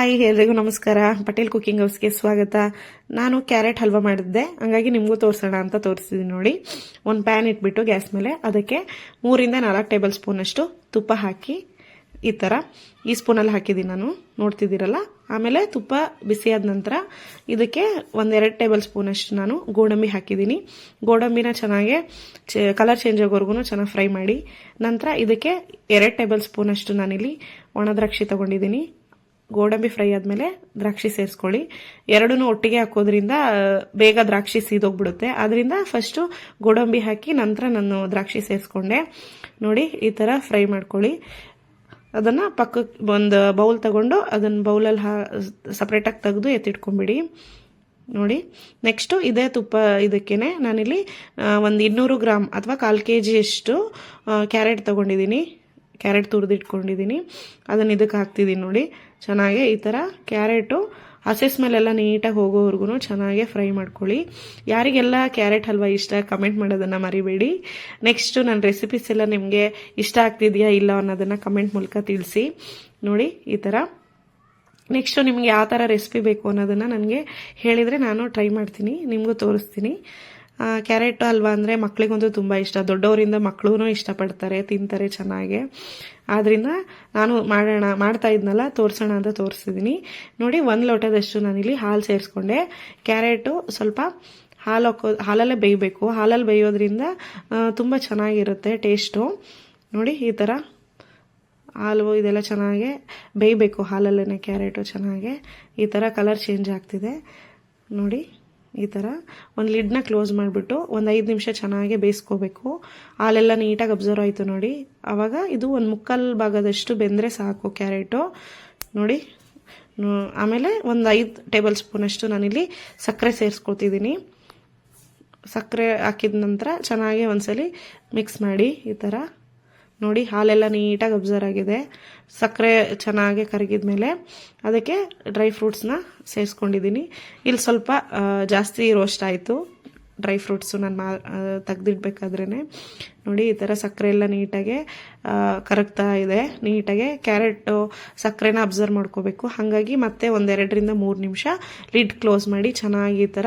Hi, ಎಲ್ರಿಗೂ ನಮಸ್ಕಾರ. Patel cooking ಹೌಸ್ಗೆ ಸ್ವಾಗತ. ನಾನು ಕ್ಯಾರೆಟ್ ಹಲ್ವಾ ಮಾಡಿದ್ದೆ, ಹಂಗಾಗಿ ನಿಮಗೂ ತೋರಿಸೋಣ ಅಂತ ತೋರಿಸ್ತಿದ್ದೀನಿ ನೋಡಿ. ಒಂದು ಪ್ಯಾನ್ ಇಟ್ಬಿಟ್ಟು ಗ್ಯಾಸ್ ಮೇಲೆ ಅದಕ್ಕೆ 3 ಇಂದ 4 ಟೇಬಲ್ ಸ್ಪೂನ್ ಅಷ್ಟು ತುಪ್ಪ ಹಾಕಿ, ಈ ಥರ ಈ ಸ್ಪೂನಲ್ಲಿ ಹಾಕಿದ್ದೀನಿ ನಾನು, ನೋಡ್ತಿದ್ದೀರಲ್ಲ. ಆಮೇಲೆ ತುಪ್ಪ ಬಿಸಿಯಾದ ನಂತರ ಇದಕ್ಕೆ 1-2 ಟೇಬಲ್ ಸ್ಪೂನ್ ಅಷ್ಟು ನಾನು ಗೋಡಂಬಿ ಹಾಕಿದ್ದೀನಿ. ಗೋಡಂಬಿನ ಚೆನ್ನಾಗಿ ಕಲರ್ ಚೇಂಜ್ ಆಗೋವರೆಗೂ ಚೆನ್ನಾಗಿ ಫ್ರೈ ಮಾಡಿ ನಂತರ ಇದಕ್ಕೆ 2 ಟೇಬಲ್ ಸ್ಪೂನ್ ಅಷ್ಟು ನಾನಿಲ್ಲಿ ಒಣ ದ್ರಾಕ್ಷಿ ತಗೊಂಡಿದ್ದೀನಿ. ಗೋಡಂಬಿ ಫ್ರೈ ಆದಮೇಲೆ ದ್ರಾಕ್ಷಿ ಸೇರಿಸ್ಕೊಳ್ಳಿ. ಎರಡನ್ನೂ ಒಟ್ಟಿಗೆ ಹಾಕೋದ್ರಿಂದ ಬೇಗ ದ್ರಾಕ್ಷಿ ಸೀದೋಗ್ಬಿಡುತ್ತೆ. ಅದರಿಂದ ಫಸ್ಟು ಗೋಡಂಬಿ ಹಾಕಿ ನಂತರ ನಾನು ದ್ರಾಕ್ಷಿ ಸೇರಿಸ್ಕೊಂಡೆ. ನೋಡಿ, ಈ ಥರ ಫ್ರೈ ಮಾಡ್ಕೊಳ್ಳಿ. ಅದನ್ನು ಪಕ್ಕಕ್ಕೆ ಒಂದು ಬೌಲ್ ತಗೊಂಡು ಅದನ್ನು ಬೌಲಲ್ಲಿ ಸಪ್ರೇಟಾಗಿ ತೆಗೆದು ಎತ್ತಿಟ್ಕೊಂಬಿಡಿ. ನೋಡಿ, ನೆಕ್ಸ್ಟು ಇದೇ ತುಪ್ಪ ಇದಕ್ಕೇನೆ ನಾನಿಲ್ಲಿ ಒಂದು 200 ಗ್ರಾಮ್ ಅಥವಾ 1/4 kg ಅಷ್ಟು ಕ್ಯಾರೆಟ್ ತೊಗೊಂಡಿದ್ದೀನಿ. ಕ್ಯಾರೆಟ್ ತುರಿದಿಟ್ಕೊಂಡಿದ್ದೀನಿ, ಅದನ್ನು ಇದಕ್ಕೆ ಹಾಕ್ತಿದ್ದೀನಿ. ನೋಡಿ, ಚೆನ್ನಾಗಿ ಈ ಥರ ಕ್ಯಾರೆಟು ಹಸೆ ಸ್ಮೆಲ್ಲೆಲ್ಲ ನೀಟಾಗಿ ಹೋಗೋವರೆಗೂ ಚೆನ್ನಾಗಿ ಫ್ರೈ ಮಾಡ್ಕೊಳ್ಳಿ. ಯಾರಿಗೆಲ್ಲ ಕ್ಯಾರೆಟ್ ಹಲ್ವಾ ಇಷ್ಟ ಕಮೆಂಟ್ ಮಾಡೋದನ್ನು ಮರಿಬೇಡಿ. ನೆಕ್ಸ್ಟು ನನ್ನ ರೆಸಿಪೀಸ್ ಎಲ್ಲ ನಿಮಗೆ ಇಷ್ಟ ಆಗ್ತಿದೆಯಾ ಇಲ್ಲ ಅನ್ನೋದನ್ನು ಕಮೆಂಟ್ ಮೂಲಕ ತಿಳಿಸಿ. ನೋಡಿ, ಈ ಥರ. ನೆಕ್ಸ್ಟು ನಿಮಗೆ ಯಾವ ಥರ ರೆಸಿಪಿ ಬೇಕು ಅನ್ನೋದನ್ನು ನನಗೆ ಹೇಳಿದರೆ ನಾನು ಟ್ರೈ ಮಾಡ್ತೀನಿ, ನಿಮಗೂ ತೋರಿಸ್ತೀನಿ. ಕ್ಯಾರೆಟ್ ಹಲ್ವಾ ಅಂದರೆ ಮಕ್ಕಳಿಗಂತೂ ತುಂಬ ಇಷ್ಟ, ದೊಡ್ಡವರಿಂದ ಮಕ್ಕಳು ಇಷ್ಟಪಡ್ತಾರೆ, ತಿಂತಾರೆ ಚೆನ್ನಾಗೆ. ಆದ್ದರಿಂದ ನಾನು ಮಾಡ್ತಾ ಇದ್ನಲ್ಲ, ತೋರಿಸೋಣ ಅಂತ ತೋರಿಸಿದ್ದೀನಿ. ನೋಡಿ, 1 ಲೋಟದಷ್ಟು ನಾನಿಲ್ಲಿ ಹಾಲು ಸೇರಿಸ್ಕೊಂಡೆ. ಕ್ಯಾರೆಟು ಸ್ವಲ್ಪ ಹಾಲಲ್ಲೇ ಬೇಯಬೇಕು. ಹಾಲಲ್ಲಿ ಬೇಯೋದ್ರಿಂದ ತುಂಬ ಚೆನ್ನಾಗಿರುತ್ತೆ ಟೇಸ್ಟು. ನೋಡಿ, ಈ ಥರ ಹಾಲು ಇದೆಲ್ಲ ಚೆನ್ನಾಗಿ ಬೇಯಬೇಕು ಹಾಲಲ್ಲೇ. ಕ್ಯಾರೆಟು ಚೆನ್ನಾಗೆ ಈ ಥರ ಕಲರ್ ಚೇಂಜ್ ಆಗ್ತಿದೆ. ನೋಡಿ, ಈ ಥರ ಒಂದು ಲಿಡ್ನ ಕ್ಲೋಸ್ ಮಾಡಿಬಿಟ್ಟು ಒಂದು 5 ನಿಮಿಷ ಚೆನ್ನಾಗಿ ಬೇಯಿಸ್ಕೋಬೇಕು. ಹಾಲೆಲ್ಲ ನೀಟಾಗಿ ಅಬ್ಸರ್ವ್ ಆಯಿತು ನೋಡಿ. ಆವಾಗ ಇದು 1/4 ಭಾಗದಷ್ಟು ಬೆಂದರೆ ಸಾಕು ಕ್ಯಾರೆಟು. ನೋಡಿ, ಆಮೇಲೆ ಒಂದು 5 ಟೇಬಲ್ ಸ್ಪೂನಷ್ಟು ನಾನಿಲ್ಲಿ ಸಕ್ಕರೆ ಸೇರಿಸ್ಕೊತಿದ್ದೀನಿ. ಸಕ್ಕರೆ ಹಾಕಿದ ನಂತರ ಚೆನ್ನಾಗಿ ಒಂದ್ಸಲಿ ಮಿಕ್ಸ್ ಮಾಡಿ. ಈ ಥರ ನೋಡಿ, ಹಾಲೆಲ್ಲ ನೀಟಾಗಿ ಅಬ್ಸರ್ವ್ ಆಗಿದೆ. ಸಕ್ಕರೆ ಚೆನ್ನಾಗಿ ಕರಗಿದ ಮೇಲೆ ಅದಕ್ಕೆ ಡ್ರೈ ಫ್ರೂಟ್ಸ್ನ ಸೇರಿಸ್ಕೊಂಡಿದ್ದೀನಿ. ಇಲ್ಲಿ ಸ್ವಲ್ಪ ಜಾಸ್ತಿ ರೋಸ್ಟ್ ಆಯಿತು ಡ್ರೈ ಫ್ರೂಟ್ಸು ನಾನು ತೆಗ್ದಿಡ್ಬೇಕಾದ್ರೇ. ನೋಡಿ, ಈ ಥರ ಸಕ್ಕರೆ ಎಲ್ಲ ನೀಟಾಗೆ ಕರಗ್ತಾ ಇದೆ. ನೀಟಾಗೆ ಕ್ಯಾರೆಟು ಸಕ್ಕರೆನ ಅಬ್ಸರ್ವ್ ಮಾಡ್ಕೋಬೇಕು. ಹಾಗಾಗಿ ಮತ್ತೆ 1-2 3 ನಿಮಿಷ ಲಿಡ್ ಕ್ಲೋಸ್ ಮಾಡಿ ಚೆನ್ನಾಗಿ ಈ ಥರ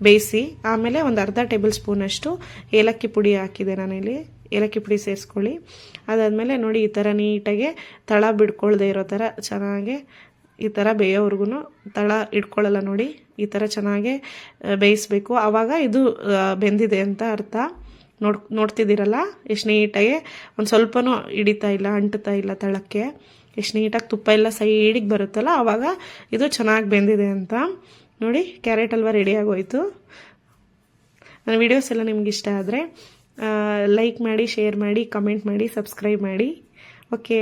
ಬೇಯಿಸಿ. ಆಮೇಲೆ ಒಂದು ಅರ್ಧ ಟೇಬಲ್ ಸ್ಪೂನಷ್ಟು ಏಲಕ್ಕಿ ಪುಡಿ ಹಾಕಿದೆ ನಾನಿಲ್ಲಿ. ಏಲಕ್ಕಿ ಪುಡಿ ಸೇರಿಸ್ಕೊಳ್ಳಿ. ಅದಾದಮೇಲೆ ನೋಡಿ, ಈ ಥರ ನೀಟಾಗೆ ತಳ ಬಿಡ್ಕೊಳ್ದೆ ಇರೋ ಥರ ಚೆನ್ನಾಗೆ ಈ ಥರ ಬೇಯೋವರೆಗೂ ತಳ ಇಟ್ಕೊಳ್ಳಲ್ಲ. ನೋಡಿ, ಈ ಥರ ಚೆನ್ನಾಗೆ ಬೇಯಿಸ್ಬೇಕು. ಆವಾಗ ಇದು ಬೆಂದಿದೆ ಅಂತ ಅರ್ಥ. ನೋಡ್ತಿದ್ದೀರಲ್ಲ ಎಷ್ಟು ನೀಟಾಗಿ, ಒಂದು ಸ್ವಲ್ಪನೂ ಹಿಡಿತಾ ಇಲ್ಲ, ಅಂಟುತ್ತಾ ಇಲ್ಲ ತಳಕ್ಕೆ. ಎಷ್ಟು ನೀಟಾಗಿ ತುಪ್ಪ ಎಲ್ಲ ಸೈಡಿಗೆ ಬರುತ್ತಲ್ಲ, ಆವಾಗ ಇದು ಚೆನ್ನಾಗಿ ಬೆಂದಿದೆ ಅಂತ. ನೋಡಿ, ಕ್ಯಾರೆಟ್ ಹಲ್ವಾ ರೆಡಿಯಾಗೋಯ್ತು. ನನ್ನ ವಿಡಿಯೋಸ್ ಎಲ್ಲ ನಿಮ್ಗೆ ಇಷ್ಟ ಆದರೆ ಲೈಕ್ ಮಾಡಿ, ಶೇರ್ ಮಾಡಿ, ಕಮೆಂಟ್ ಮಾಡಿ, ಸಬ್ಸ್ಕ್ರೈಬ್ ಮಾಡಿ. ಓಕೆ.